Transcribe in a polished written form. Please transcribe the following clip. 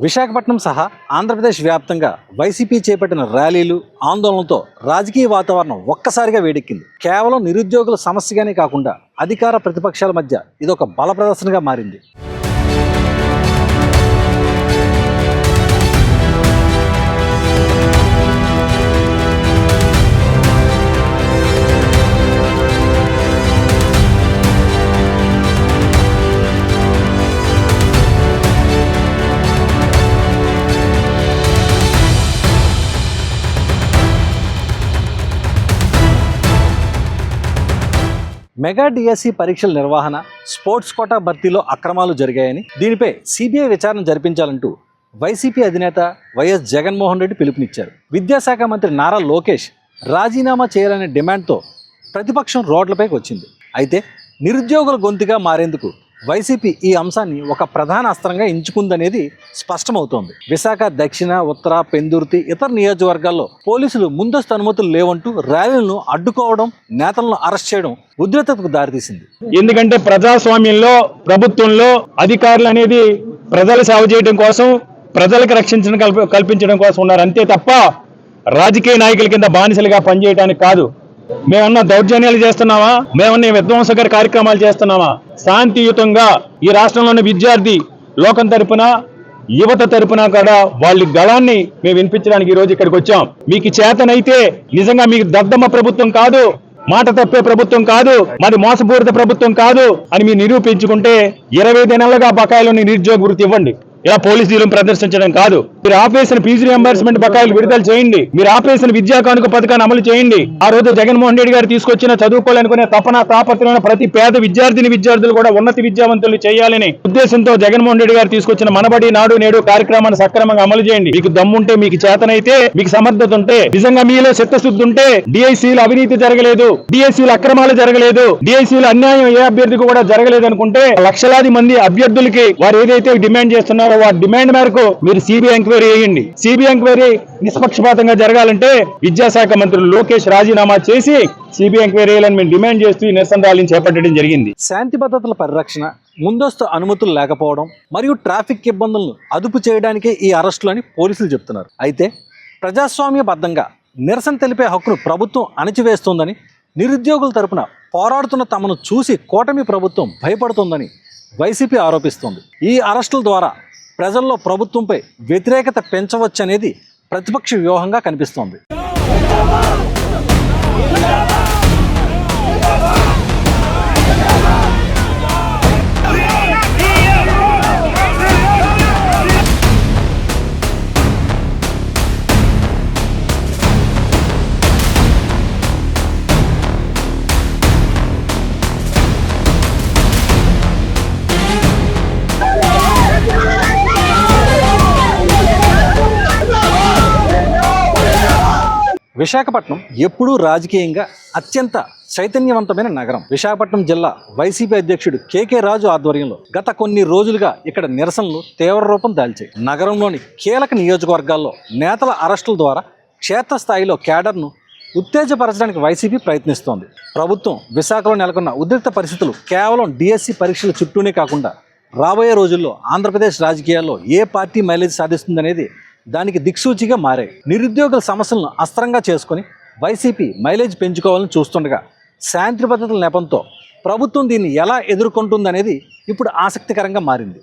విశాఖపట్నం సహా ఆంధ్రప్రదేశ్ వ్యాప్తంగా వైసీపీ చేపట్టిన ర్యాలీలు ఆందోళనలతో రాజకీయ వాతావరణం ఒక్కసారిగా వేడెక్కింది. కేవలం నిరుద్యోగుల సమస్యగానే కాకుండా అధికార ప్రతిపక్షాల మధ్య ఇదొక బల ప్రదర్శనగా మారింది. మెగా డిఎస్సి పరీక్షల నిర్వహణ, స్పోర్ట్స్ కోటా భర్తీలో అక్రమాలు జరిగాయని, దీనిపై సిబిఐ విచారణ జరిపించాలంటూ వైసీపీ అధినేత వైఎస్ జగన్మోహన్ రెడ్డి పిలుపునిచ్చారు. విద్యాశాఖ మంత్రి నారా లోకేష్ రాజీనామా చేయాలనే డిమాండ్తో ప్రతిపక్షం రోడ్లపైకి వచ్చింది. అయితే నిరుద్యోగుల గొంతుగా మారేందుకు వైసీపీ ఈ అంశాన్ని ఒక ప్రధాన అస్త్రంగా ఎంచుకుందనేది స్పష్టమవుతోంది. విశాఖ దక్షిణ, ఉత్తర, పెందుర్తి, ఇతర నియోజకవర్గాల్లో పోలీసులు ముందస్తు అనుమతులు లేవంటూ ర్యాలీలను అడ్డుకోవడం, నేతలను అరెస్ట్ చేయడం ఉద్రిక్తతకు దారితీసింది. ఎందుకంటే ప్రజాస్వామ్యంలో, ప్రభుత్వంలో అధికారులు అనేది ప్రజల సేవ చేయడం కోసం, ప్రజలకు రక్షణ కల్పించడం కోసం ఉన్నారు అంతే తప్ప రాజకీయ నాయకుల కింద బానిసలుగా పనిచేయడానికి కాదు. మేమన్నా దౌర్జన్యాలు చేస్తున్నామా? మేమన్నా విధ్వంసకర కార్యక్రమాలు చేస్తున్నామా? శాంతియుతంగా ఈ రాష్ట్రంలోని విద్యార్థి లోకం తరపున, యువత తరపున కూడా వాళ్ళ గళాన్ని మేము వినిపించడానికి ఈ రోజు ఇక్కడికి వచ్చాం. మీకు చేతనైతే నిజంగా మీకు దద్దమ్మ ప్రభుత్వం కాదు, మాట తప్పే ప్రభుత్వం కాదు, మరి మోసపూరిత ప్రభుత్వం కాదు అని మీరు నిరూపించుకుంటే 20 నెలలుగా బకాయిలోని నిరుద్యోగ వృత్తి ఇవ్వండి. ఇలా పోలీస్ దీలం ప్రదర్శించడం కాదు. మీరు ఆపేసిన ఫీజు రియంబర్స్మెంట్ బకాయిలు విడుదల చేయండి. మీరు ఆపేసిన విద్యా కానుక పథకాన్ని అమలు చేయండి. ఆ రోజు జగన్మోహన్ రెడ్డి గారు తీసుకొచ్చిన చదువుకోవాలనుకునే తాపత్రమైన ప్రతి పేద విద్యార్థులు కూడా ఉన్నత విద్యావంతులు చేయాలని ఉద్దేశంతో జగన్మోహన్ రెడ్డి గారు తీసుకొచ్చిన మనబడి నాడు నేడు కార్యక్రమాన్ని సక్రమంగా అమలు చేయండి. మీకు దమ్ముంటే, మీకు చేతనైతే, మీకు సమర్థత ఉంటే, నిజంగా మీలో చిత్తశుద్ధి ఉంటే, డిఐసీలు అవినీతి జరగలేదు, డిఐసీలు అక్రమాలు జరగలేదు, డిఐసీలు అన్యాయం ఏ అభ్యర్థికి కూడా జరగలేదు అనుకుంటే లక్షలాది మంది అభ్యర్థులకి వారు ఏదైతే డిమాండ్ చేస్తున్నారో ఆ డిమాండ్ మేరకు మీరు సిబిఐ ఎంక్వైరీ చేయండి. సిబిఐ ఎంక్వైరీ నిష్పక్షపాతంగా జరగాలంటే విద్యాశాఖ మంత్రి లోకేష్ రాజీనామా చేసి సిబిఐ ఎంక్వైరీలను మేము డిమాండ్ చేస్తూ ఈ నిరసన ర్యాలీని చేపట్టడం జరిగింది. శాంతి భద్రతల పరిరక్షణ, ముందస్తు అనుమతులు లేకపోవడం మరియు ట్రాఫిక్ ఇబ్బందులను అదుపు చేయడానికే ఈ అరెస్టులని పోలీసులు చెప్తున్నారు. అయితే ప్రజాస్వామ్యబద్ధంగా నిరసన తెలిపే హక్కును ప్రభుత్వం అణచివేస్తోందని, నిరుద్యోగుల తరపున పోరాడుతున్న తమను చూసి కూటమి ప్రభుత్వం భయపడుతోందని వైసీపీ ఆరోపిస్తోంది. ఈ అరెస్టుల ద్వారా ప్రజల్లో ప్రభుత్వంపై వ్యతిరేకత పెంచవచ్చనేది ప్రతిపక్ష వ్యూహంగా కనిపిస్తోంది. విశాఖపట్నం ఎప్పుడూ రాజకీయంగా అత్యంత చైతన్యవంతమైన నగరం. విశాఖపట్నం జిల్లా వైసీపీ అధ్యక్షుడు కేకే రాజు ఆధ్వర్యంలో గత కొన్ని రోజులుగా ఇక్కడ నిరసనలు తీవ్ర రూపం దాల్చాయి. నగరంలోని కీలక నియోజకవర్గాల్లో నేతల అరెస్టుల ద్వారా క్షేత్రస్థాయిలో కేడర్ను ఉత్తేజపరచడానికి వైసీపీ ప్రయత్నిస్తోంది. ప్రభుత్వం విశాఖలో నెలకొన్న ఉద్రిక్త పరిస్థితులు కేవలం డిఎస్సి పరీక్షల చుట్టూనే కాకుండా రాబోయే రోజుల్లో ఆంధ్రప్రదేశ్ రాజకీయాల్లో ఏ పార్టీ మైలేజ్ సాధిస్తుందనేది దానికి దిక్సూచిగా మారాయి. నిరుద్యోగుల సమస్యలను అస్త్రంగా చేసుకుని వైసీపీ మైలేజ్ పెంచుకోవాలని చూస్తుండగా శాంతి భద్రతల నెపంతో ప్రభుత్వం దీన్ని ఎలా ఎదుర్కొంటుందనేది ఇప్పుడు ఆసక్తికరంగా మారింది.